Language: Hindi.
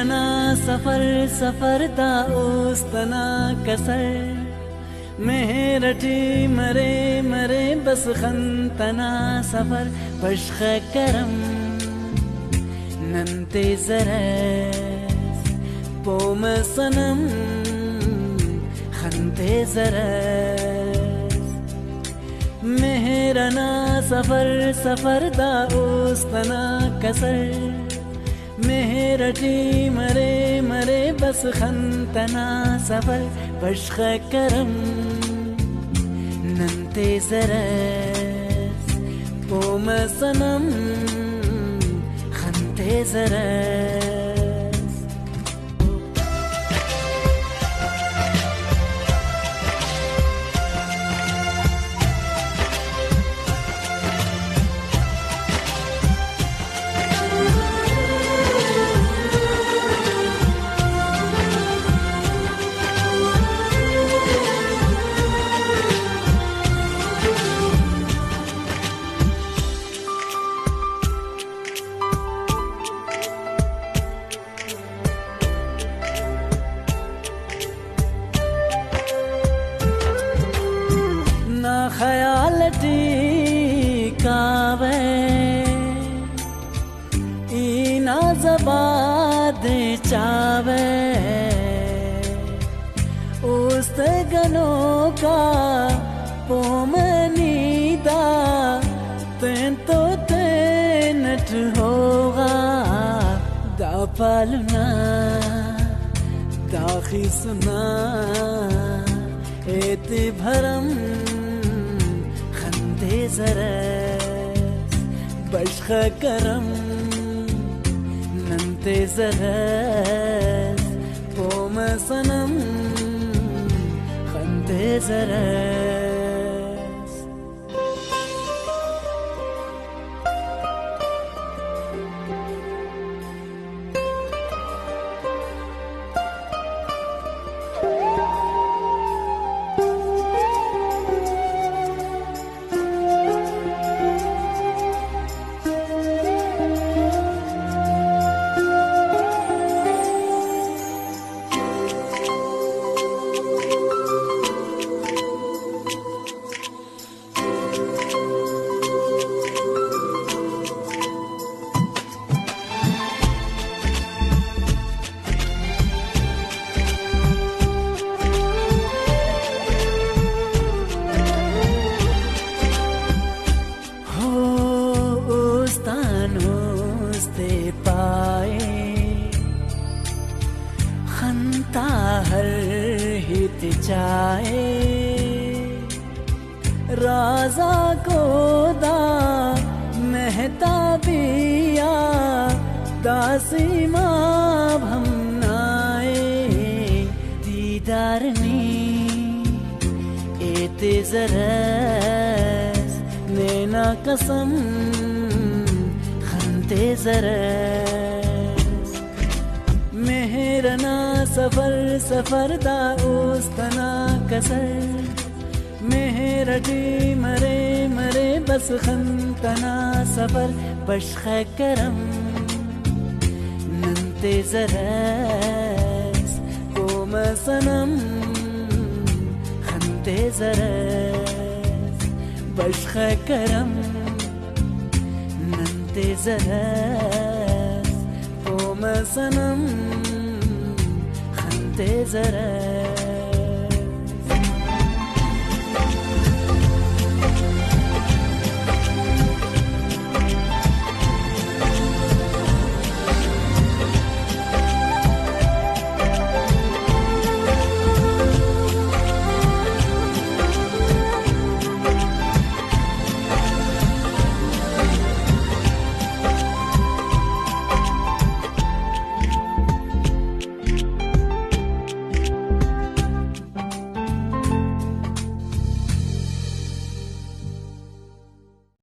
मेहरना सफर सफर दा उस्तना कसर मेहरठी मरे मरे बस खंतना सफर बश्ख करम नंते जरस पोम सनम खंते जरस मेहरना सफर सफर दा उस्तना कसर मेहरटी मरे मरे बस खंतना सफर बश्ख करम नंते जरस पोम सनम खंते जरस ख्याल टीकावे इना जबादे चावे उस्त गनों का पोमनीदा तेन तो तेनट होगा दा पालना दाखी सुना एते भरम जरस बश्ख करम नंते जरस पोम सनम खंते जरस खंता हर हित चाहे राजा को दा महता बिया दासी माँ भमनाए दीदारनी एते जरस नैना कसम खंते जरस मेहरना सफर सफर दा उस्तना कसर मेहरटी मरे मरे बस खंतना सफर बश्ख करम नंते जरस पोम सनम खंते जरस बश्ख करम नंते जरस पोम सनम खंते जरस